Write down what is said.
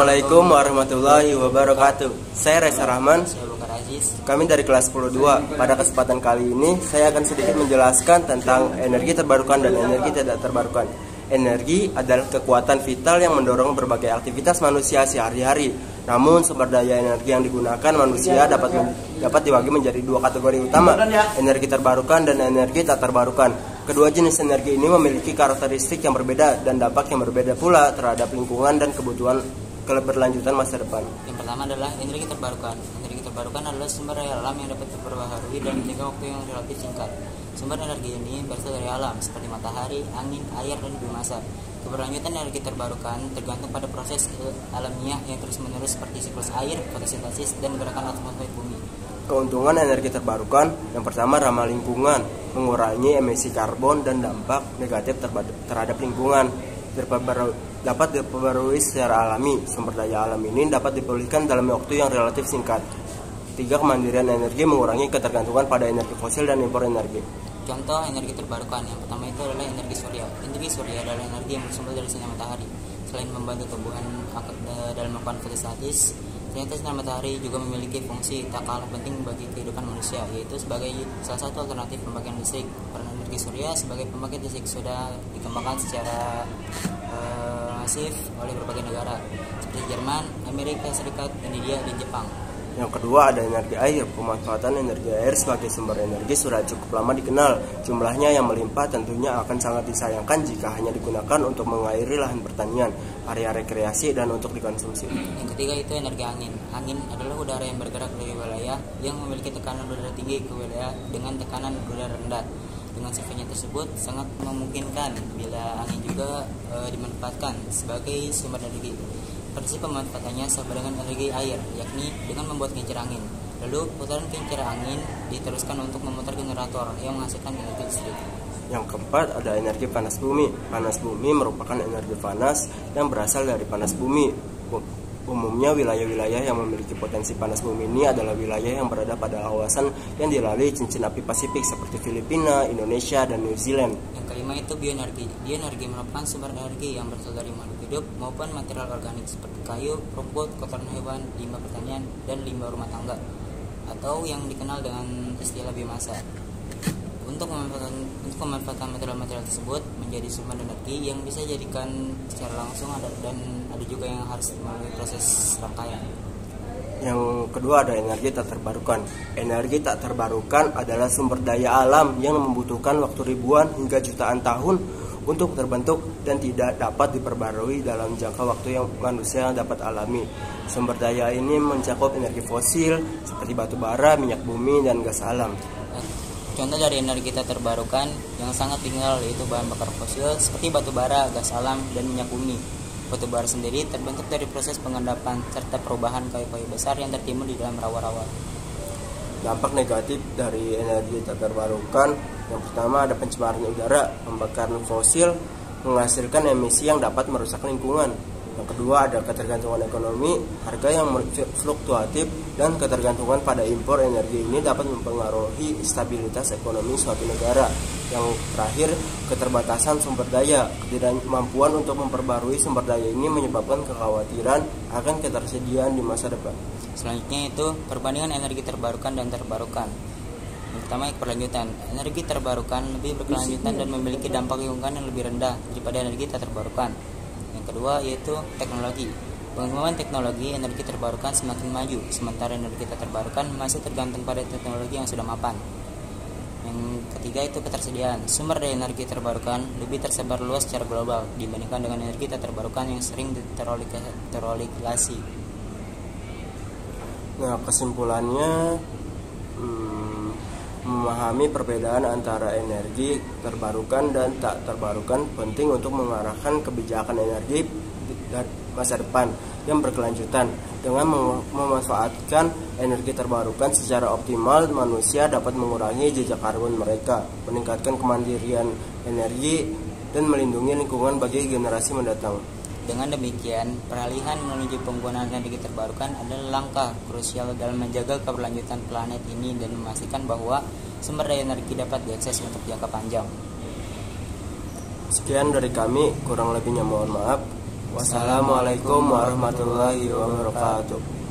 Assalamualaikum warahmatullahi wabarakatuh. Saya Reza Rahman. Saya Bukar Aziz. Kami dari kelas 10-2. Pada kesempatan kali ini saya akan sedikit menjelaskan tentang energi terbarukan dan energi tidak terbarukan. Energi adalah kekuatan vital yang mendorong berbagai aktivitas manusia sehari-hari. Namun sumber daya energi yang digunakan manusia dapat dibagi menjadi dua kategori utama, energi terbarukan dan energi tak terbarukan. Kedua jenis energi ini memiliki karakteristik yang berbeda dan dampak yang berbeda pula terhadap lingkungan dan kebutuhan keberlanjutan masa depan. Yang pertama adalah energi terbarukan. Energi terbarukan adalah sumber daya alam yang dapat diperbaharui dalam jangka waktu yang relatif singkat. Sumber energi ini berasal dari alam seperti matahari, angin, air, dan biomasa. Keberlanjutan energi terbarukan tergantung pada proses alamiah yang terus-menerus seperti siklus air, fotosintesis, dan gerakan atmosfer bumi. Keuntungan energi terbarukan yang pertama ramah lingkungan, mengurangi emisi karbon dan dampak negatif terhadap lingkungan. Dapat diperbarui secara alami. Sumber daya alam ini dapat dipulihkan dalam waktu yang relatif singkat. 3. Kemandirian energi, mengurangi ketergantungan pada energi fosil dan impor energi. Contoh energi terbarukan yang pertama itu adalah energi surya. Energi surya adalah energi yang bersumber dari sinar matahari. Selain membantu tumbuhan dalam melakukan fotosintesis, ternyata sinar matahari juga memiliki fungsi tak kalah penting bagi kehidupan manusia, yaitu sebagai salah satu alternatif pembangkit listrik. Peran energi surya sebagai pembangkit listrik sudah dikembangkan secara masif oleh berbagai negara seperti Jerman, Amerika Serikat, India, dan Jepang. Yang kedua ada energi air. Pemanfaatan energi air sebagai sumber energi sudah cukup lama dikenal. Jumlahnya yang melimpah tentunya akan sangat disayangkan jika hanya digunakan untuk mengairi lahan pertanian, area rekreasi, dan untuk dikonsumsi. Yang ketiga itu energi angin. Angin adalah udara yang bergerak dari wilayah yang memiliki tekanan udara tinggi ke wilayah dengan tekanan udara rendah. Dengan sifatnya tersebut sangat memungkinkan bila angin juga dimanfaatkan sebagai sumber energi. Prinsip pemanfaatannya sama dengan energi air, yakni dengan membuat kincir angin. Lalu putaran kincir angin diteruskan untuk memutar generator yang menghasilkan energi listrik. Yang keempat ada energi panas bumi. Panas bumi merupakan energi panas yang berasal dari panas bumi. Umumnya wilayah-wilayah yang memiliki potensi panas bumi ini adalah wilayah yang berada pada kawasan yang dilalui cincin api Pasifik seperti Filipina, Indonesia, dan New Zealand. Yang kelima itu bioenergi. Bioenergi merupakan sumber energi yang berasal dari makhluk hidup maupun material organik seperti kayu, rumput, kotoran hewan, limbah pertanian, dan limbah rumah tangga, atau yang dikenal dengan istilah biomasa. Untuk memanfaatkan material-material tersebut menjadi sumber energi yang bisa dijadikan secara langsung dan ada juga yang harus melalui proses rangkaian. Yang kedua ada energi tak terbarukan. Energi tak terbarukan adalah sumber daya alam yang membutuhkan waktu ribuan hingga jutaan tahun untuk terbentuk dan tidak dapat diperbarui dalam jangka waktu yang manusia dapat alami. Sumber daya ini mencakup energi fosil seperti batu bara, minyak bumi, dan gas alam. Contoh dari energi tak terbarukan yang sangat tinggal yaitu bahan bakar fosil seperti batu bara, gas alam, dan minyak bumi. Batu bara sendiri terbentuk dari proses pengendapan serta perubahan kayu-kayu besar yang tertimbun di dalam rawa-rawa. Dampak negatif dari energi tak terbarukan yang pertama ada pencemaran udara. Pembakaran fosil menghasilkan emisi yang dapat merusak lingkungan. Yang kedua ada ketergantungan ekonomi. Harga yang fluktuatif dan ketergantungan pada impor energi ini dapat mempengaruhi stabilitas ekonomi suatu negara. Yang terakhir, keterbatasan sumber daya. Ketidakmampuan untuk memperbarui sumber daya ini menyebabkan kekhawatiran akan ketersediaan di masa depan. Selanjutnya itu perbandingan energi terbarukan dan terbarukan. Yang pertama keberlanjutan. Energi terbarukan lebih berkelanjutan dan memiliki dampak lingkungan yang lebih rendah daripada energi tak terbarukan. Yang kedua yaitu teknologi. Pengembangan teknologi energi terbarukan semakin maju, sementara energi tak terbarukan masih tergantung pada teknologi yang sudah mapan. Yang ketiga itu ketersediaan. Sumber daya energi terbarukan lebih tersebar luas secara global dibandingkan dengan energi tak terbarukan yang sering teroligarki. Nah, kesimpulannya memahami perbedaan antara energi terbarukan dan tak terbarukan penting untuk mengarahkan kebijakan energi masa depan yang berkelanjutan. Dengan memanfaatkan energi terbarukan secara optimal, manusia dapat mengurangi jejak karbon mereka, meningkatkan kemandirian energi, dan melindungi lingkungan bagi generasi mendatang. Dengan demikian, peralihan menuju penggunaan energi terbarukan adalah langkah krusial dalam menjaga keberlanjutan planet ini dan memastikan bahwa sumber daya energi dapat diakses untuk jangka panjang. Sekian dari kami, kurang lebihnya mohon maaf. Wassalamualaikum warahmatullahi wabarakatuh.